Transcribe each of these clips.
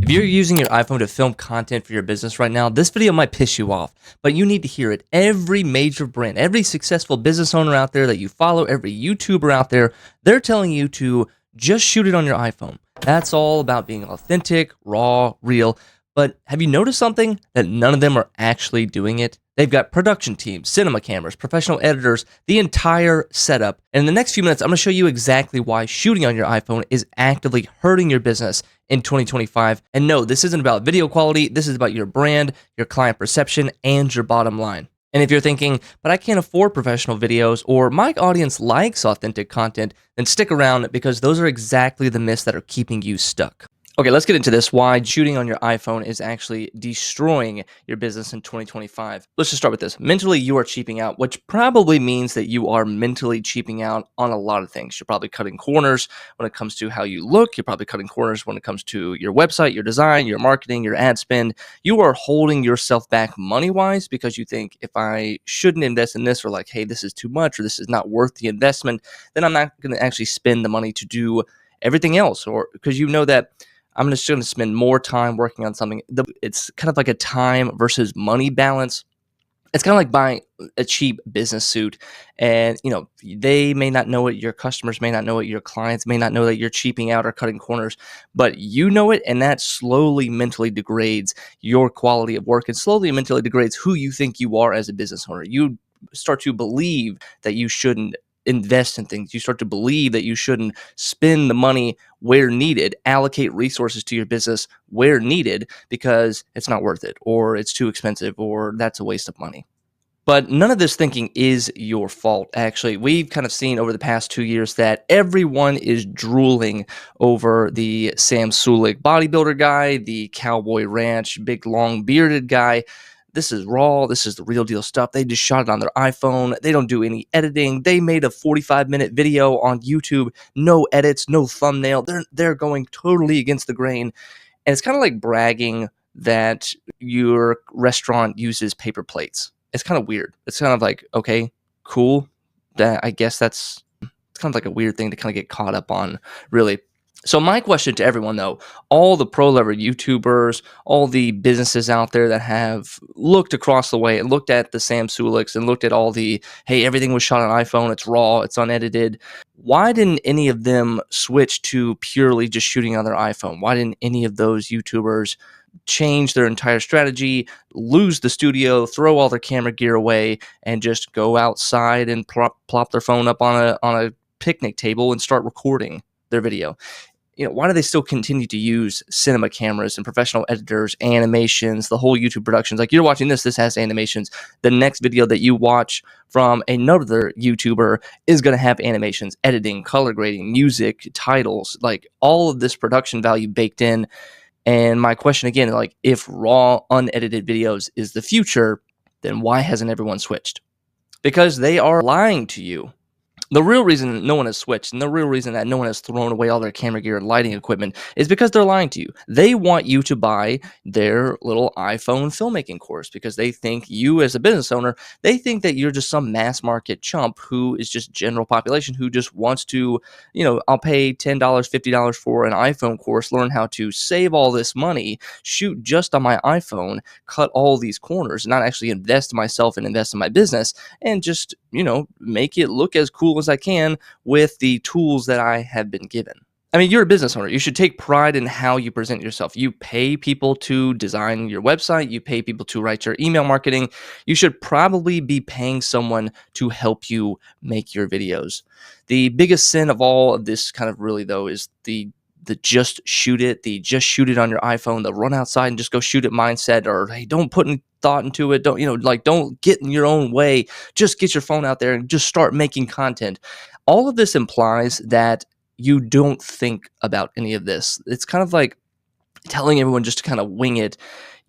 If you're using your iPhone to film content for your business right now, this video might piss you off, but you need to hear it. Every major brand, every successful business owner out there that you follow, every YouTuber out there, they're telling you to just shoot it on your iPhone. That's all about being authentic, raw, real. But have you noticed something? That none of them are actually doing it? They've got production teams, cinema cameras, professional editors, the entire setup. And in the next few minutes, I'm going to show you exactly why shooting on your iPhone is actively hurting your business in 2025. And no, this isn't about video quality. This is about your brand, your client perception, and your bottom line. And if you're thinking, but I can't afford professional videos or my audience likes authentic content, then stick around because those are exactly the myths that are keeping you stuck. Okay, let's get into this, why shooting on your iPhone is actually destroying your business in 2025. Let's just start with this. Mentally, you are cheaping out, which probably means that you are mentally cheaping out on a lot of things. You're probably cutting corners when it comes to how you look. You're probably cutting corners when it comes to your website, your design, your marketing, your ad spend. You are holding yourself back money-wise because you think if I shouldn't invest in this, or like, hey, this is too much, or this is not worth the investment, then I'm not going to actually spend the money to do everything else, or because you know that I'm just going to spend more time working on something. It's kind of like a time versus money balance. It's kind of like buying a cheap business suit, and they may not know it. Your customers may not know it. Your clients may not know that you're cheaping out or cutting corners, but you know it, and that slowly mentally degrades your quality of work and slowly mentally degrades who you think you are as a business owner. You start to believe that you shouldn't invest in things. You start to believe that you shouldn't spend the money where needed, allocate resources to your business where needed because it's not worth it, or it's too expensive, or that's a waste of money. But none of this thinking is your fault, actually. We've kind of seen over the past 2 years that everyone is drooling over the Sam Suig bodybuilder guy, the Cowboy Ranch, big long bearded guy. This is raw. This is the real deal stuff. They just shot it on their iPhone. They don't do any editing. They made a 45-minute video on YouTube. No edits, no thumbnail. They're going totally against the grain. And it's kind of like bragging that your restaurant uses paper plates. It's kind of weird. It's kind of like, okay, cool. I guess it's kind of like a weird thing to kind of get caught up on, really. So my question to everyone, though, all the pro-level YouTubers, all the businesses out there that have looked across the way and looked at the Sam Suliks and looked at all the, hey, everything was shot on iPhone, it's raw, it's unedited. Why didn't any of them switch to purely just shooting on their iPhone? Why didn't any of those YouTubers change their entire strategy, lose the studio, throw all their camera gear away, and just go outside and plop their phone up on a picnic table and start recording their video? Why do they still continue to use cinema cameras and professional editors, animations, the whole YouTube productions? Like, you're watching this has animations. The next video that you watch from another YouTuber is going to have animations, editing, color grading, music, titles, like all of this production value baked in. And my question again, like, if raw, unedited videos is the future, then why hasn't everyone switched? Because they are lying to you. The real reason no one has switched, and the real reason that no one has thrown away all their camera gear and lighting equipment, is because they're lying to you. They want you to buy their little iPhone filmmaking course because they think you, as a business owner, they think that you're just some mass market chump who is just general population who just wants to, I'll pay $10, $50 for an iPhone course, learn how to save all this money, shoot just on my iPhone, cut all these corners, not actually invest in myself and invest in my business, and just, make it look as cool as I can with the tools that I have been given. I mean, you're a business owner. You should take pride in how you present yourself. You pay people to design your website. You pay people to write your email marketing. You should probably be paying someone to help you make your videos. The biggest sin of all of this kind of really, though, is the just shoot it on your iPhone, the run outside and just go shoot it mindset, or hey, don't put any thought into it, don't get in your own way, just get your phone out there and just start making content. All of this implies that you don't think about any of this. It's kind of like telling everyone just to kind of wing it.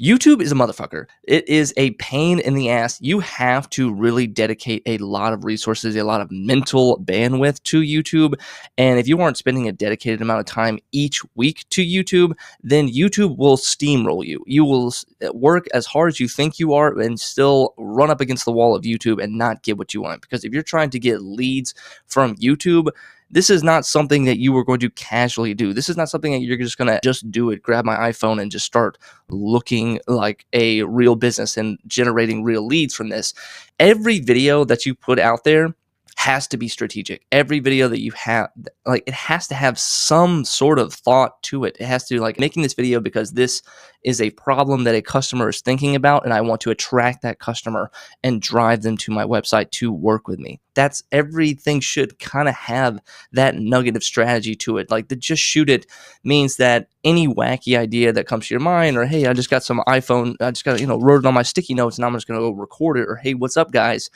YouTube is a motherfucker. It is a pain in the ass. You have to really dedicate a lot of resources, a lot of mental bandwidth to YouTube. And if you aren't spending a dedicated amount of time each week to YouTube, then YouTube will steamroll you. You will work as hard as you think you are and still run up against the wall of YouTube and not get what you want. Because if you're trying to get leads from YouTube, This is not something that you are going to casually do. This is not something that you're just going to just do it, grab my iPhone and just start looking like a real business and generating real leads from this. Every video that you put out there has to be strategic. Every video that you have, like, it has to have some sort of thought to it. It has to, like, making this video because this is a problem that a customer is thinking about, and I want to attract that customer and drive them to my website to work with me. That's everything should kind of have that nugget of strategy to it. Like, the just shoot it means that any wacky idea that comes to your mind, or hey, I just got some iPhone, I just got, wrote it on my sticky notes and I'm just going to go record it, or hey, what's up, guys?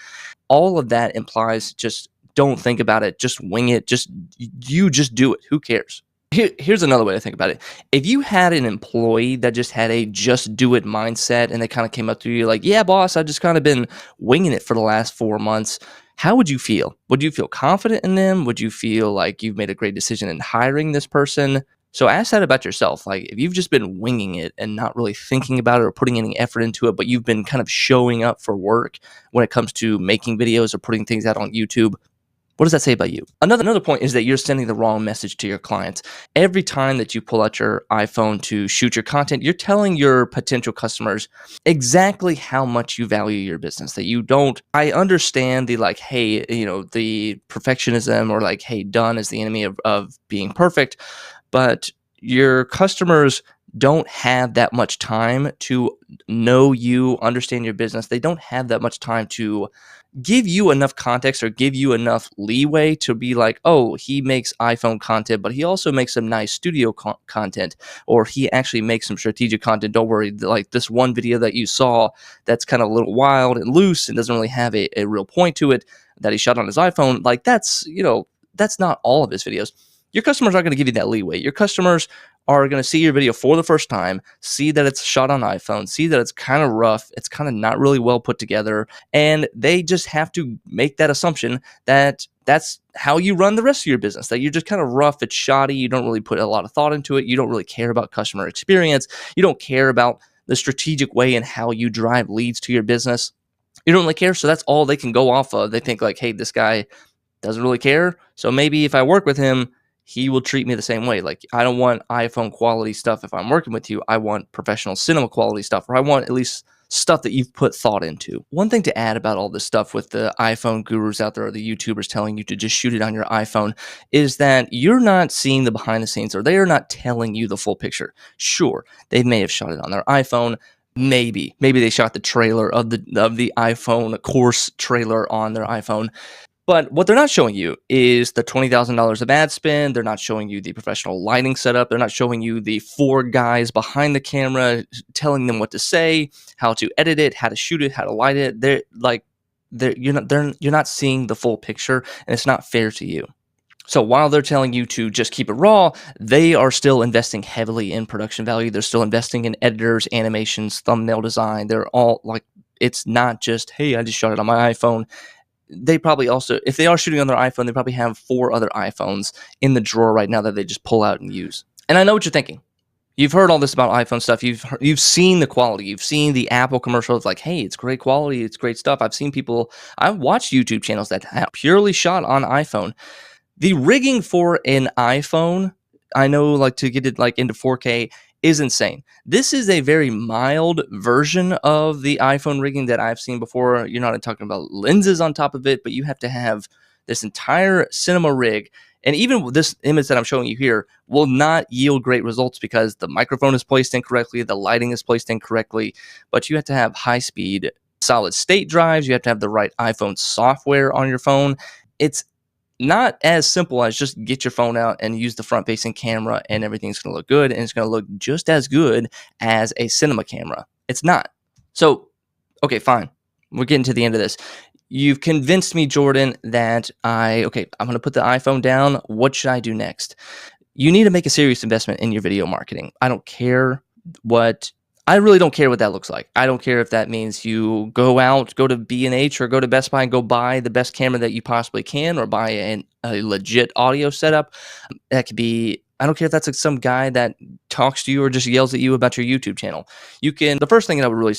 All of that implies just don't think about it, just wing it, just do it. Who cares? Here's another way to think about it. If you had an employee that just had a just do it mindset and they kind of came up to you like, yeah, boss, I just kind of been winging it for the last 4 months, how would you feel? Would you feel confident in them? Would you feel like you've made a great decision in hiring this person? So ask that about yourself. Like, if you've just been winging it and not really thinking about it or putting any effort into it, but you've been kind of showing up for work when it comes to making videos or putting things out on YouTube, what does that say about you? Another point is that you're sending the wrong message to your clients. Every time that you pull out your iPhone to shoot your content, you're telling your potential customers exactly how much you value your business. That you don't, I understand the like, hey, the perfectionism, or like, hey, done is the enemy of being perfect. But your customers don't have that much time to know you, understand your business. They don't have that much time to give you enough context or give you enough leeway to be like, oh, he makes iPhone content, but he also makes some nice studio content, or he actually makes some strategic content. Don't worry, like this one video that you saw that's kind of a little wild and loose and doesn't really have a real point to it that he shot on his iPhone. Like, that's not all of his videos. Your customers aren't going to give you that leeway. Your customers are going to see your video for the first time, see that it's shot on iPhone, see that it's kind of rough, it's kind of not really well put together, and they just have to make that assumption that that's how you run the rest of your business, that you're just kind of rough, it's shoddy, you don't really put a lot of thought into it, you don't really care about customer experience, you don't care about the strategic way and how you drive leads to your business. You don't really care, so that's all they can go off of. They think like, hey, this guy doesn't really care, so maybe if I work with him, he will treat me the same way. Like, I don't want iPhone quality stuff if I'm working with you. I want professional cinema quality stuff, or I want at least stuff that you've put thought into. One thing to add about all this stuff with the iPhone gurus out there, or the YouTubers telling you to just shoot it on your iPhone, is that you're not seeing the behind the scenes, or they are not telling you the full picture. Sure, they may have shot it on their iPhone. Maybe they shot the trailer of the iPhone course trailer on their iPhone. But what they're not showing you is the $20,000 of ad spend. They're not showing you the professional lighting setup. They're not showing you the 4 guys behind the camera telling them what to say, how to edit it, how to shoot it, how to light it. You're not seeing the full picture, and it's not fair to you. So while they're telling you to just keep it raw, they are still investing heavily in production value. They're still investing in editors, animations, thumbnail design. They're all like, it's not just, hey, I just shot it on my iPhone. They probably also, if they are shooting on their iPhone, they probably have 4 other iPhones in the drawer right now that they just pull out and use. And I know what you're thinking. You've heard all this about iPhone stuff. You've seen the quality. You've seen the Apple commercials like, hey, it's great quality. It's great stuff. I've watched YouTube channels that have purely shot on iPhone. The rigging for an iPhone, I know, like, to get it like into 4K is insane. This is a very mild version of the iPhone rigging that I've seen before. You're not talking about lenses on top of it, but you have to have this entire cinema rig. And even this image that I'm showing you here will not yield great results because the microphone is placed incorrectly, the lighting is placed incorrectly, but you have to have high-speed solid state drives. You have to have the right iPhone software on your phone. It's not as simple as just get your phone out and use the front-facing camera and everything's going to look good, and it's going to look just as good as a cinema camera. It's not. So, okay, fine. We're getting to the end of this. You've convinced me, Jordan, that I'm going to put the iPhone down. What should I do next? You need to make a serious investment in your video marketing. I really don't care what that looks like. I don't care if that means you go to B&H or go to Best Buy and go buy the best camera that you possibly can, or buy a legit audio setup. That could be, I don't care if that's like some guy that talks to you or just yells at you about your YouTube channel. The first thing that I would really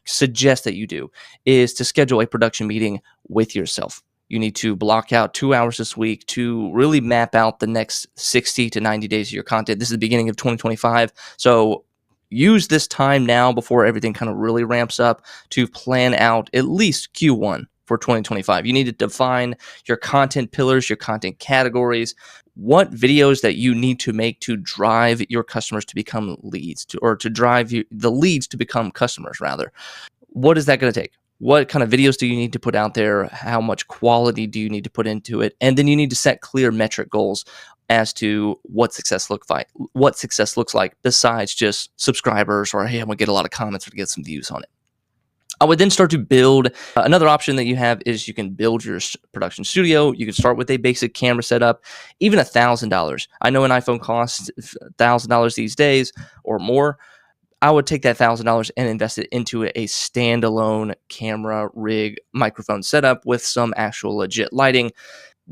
suggest that you do is to schedule a production meeting with yourself. You need to block out 2 hours this week to really map out the next 60 to 90 days of your content. This is the beginning of 2025. So use this time now before everything kind of really ramps up to plan out at least Q1 for 2025. You need to define your content pillars, your content categories, what videos that you need to make to drive your customers to become leads, or to drive the leads to become customers, rather. What is that going to take? What kind of videos do you need to put out there? How much quality do you need to put into it? And then you need to set clear metric goals as to what success looks like besides just subscribers, or hey, I'm gonna get a lot of comments or get some views on it. I would then start to build. Another option that you have is you can build your production studio. You can start with a basic camera setup, even $1,000. I know an iPhone costs $1,000 these days or more. I would take that $1,000 and invest it into a standalone camera rig microphone setup with some actual legit lighting.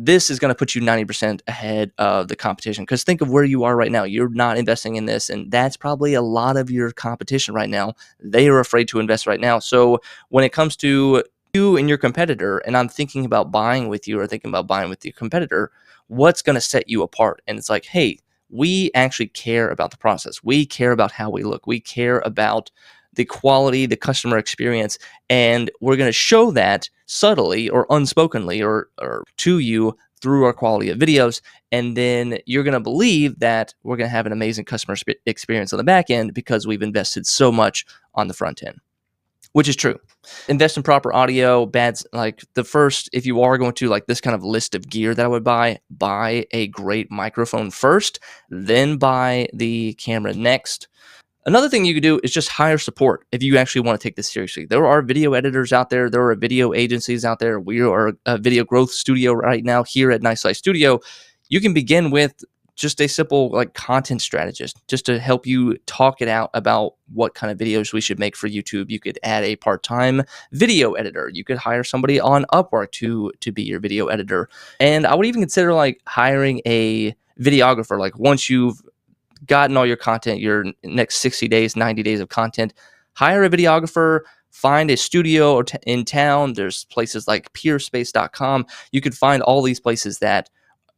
This is going to put you 90% ahead of the competition, because think of where you are right now. You're not investing in this, and that's probably a lot of your competition right now. They are afraid to invest right now. So when it comes to you and your competitor, and I'm thinking about buying with you or thinking about buying with your competitor, what's going to set you apart? And it's like, hey, we actually care about the process. We care about how we look. We care about the quality, the customer experience, and we're going to show that subtly or unspokenly or to you through our quality of videos. And then you're going to believe that we're going to have an amazing customer experience on the back end because we've invested so much on the front end, which is true. Invest in proper audio. Like the first, if you are going to like this kind of list of gear that I would buy a great microphone first, then buy the camera next. Another thing you could do is just hire support if you actually want to take this seriously. There are video editors out there. There are video agencies out there. We are a video growth studio right now here at Nice Life Studio. You can begin with just a simple like content strategist, just to help you talk it out about what kind of videos we should make for YouTube. You could add a part-time video editor. You could hire somebody on Upwork to be your video editor. And I would even consider like hiring a videographer. Like once you've gotten all your content, your next 60 days, 90 days of content, hire a videographer, find a studio in town. There's places like peerspace.com. You could find all these places that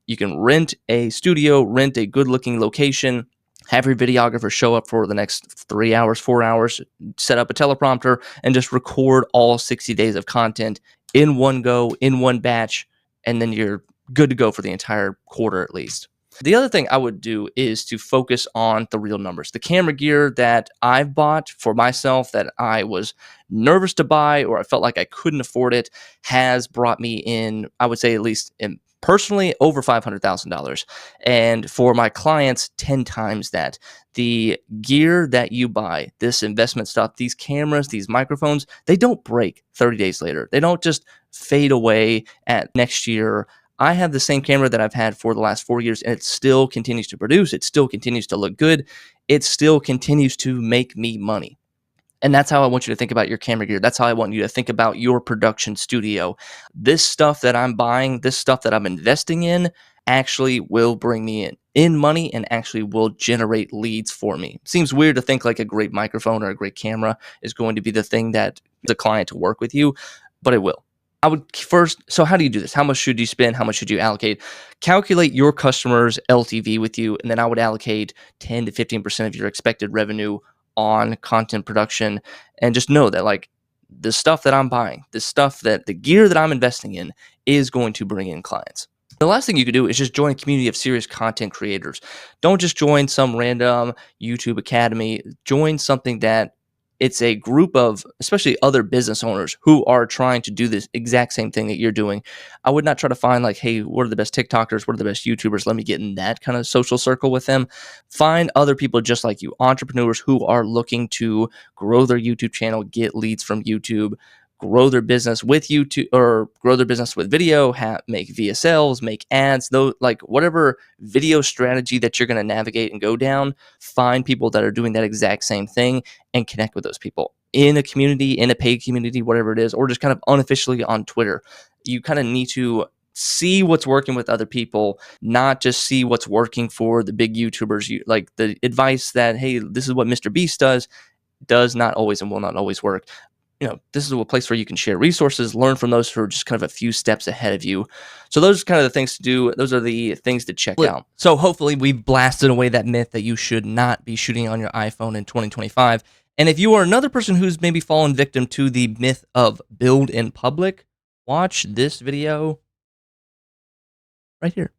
you can rent a studio, rent a good looking location, have your videographer show up for the next 3 hours, 4 hours, set up a teleprompter, and just record all 60 days of content in one go, in one batch, and then you're good to go for the entire quarter at least. The other thing I would do is to focus on the real numbers. The camera gear that I've bought for myself that I was nervous to buy or I felt like I couldn't afford it has brought me in, I would say at least personally, over $500,000. And for my clients, 10 times that. The gear that you buy, this investment stuff, these cameras, these microphones, they don't break 30 days later. They don't just fade away at next year. I have the same camera that I've had for the last 4 years, and it still continues to produce. It still continues to look good. It still continues to make me money. And that's how I want you to think about your camera gear. That's how I want you to think about your production studio. This stuff that I'm buying, this stuff that I'm investing in actually will bring me in money and actually will generate leads for me. Seems weird to think like a great microphone or a great camera is going to be the thing that the client to work with you, but it will. I would first, so how do you do this? How much should you spend? How much should you allocate? Calculate your customer's LTV with you, and then I would allocate 10 to 15% of your expected revenue on content production. And just know that like the stuff that I'm buying, the gear that I'm investing in is going to bring in clients. The last thing you could do is just join a community of serious content creators. Don't just join some random YouTube Academy. Join something that it's a group of, especially other business owners who are trying to do this exact same thing that you're doing. I would not try to find like, hey, what are the best TikTokers? What are the best YouTubers? Let me get in that kind of social circle with them. Find other people just like you, entrepreneurs who are looking to grow their YouTube channel, get leads from YouTube, grow their business with YouTube or grow their business with video, make VSLs, make ads, though, like whatever video strategy that you're going to navigate and go down, find people that are doing that exact same thing and connect with those people in a community, in a paid community, whatever it is, or just kind of unofficially on Twitter. You kind of need to see what's working with other people, not just see what's working for the big YouTubers. Like the advice that, hey, this is what Mr. Beast does not always and will not always work. this is a place where you can share resources, learn from those who are just kind of a few steps ahead of you. So those are kind of the things to do. Those are the things to check out. So hopefully we've blasted away that myth that you should not be shooting on your iPhone in 2025. And if you are another person who's maybe fallen victim to the myth of build in public, watch this video right here.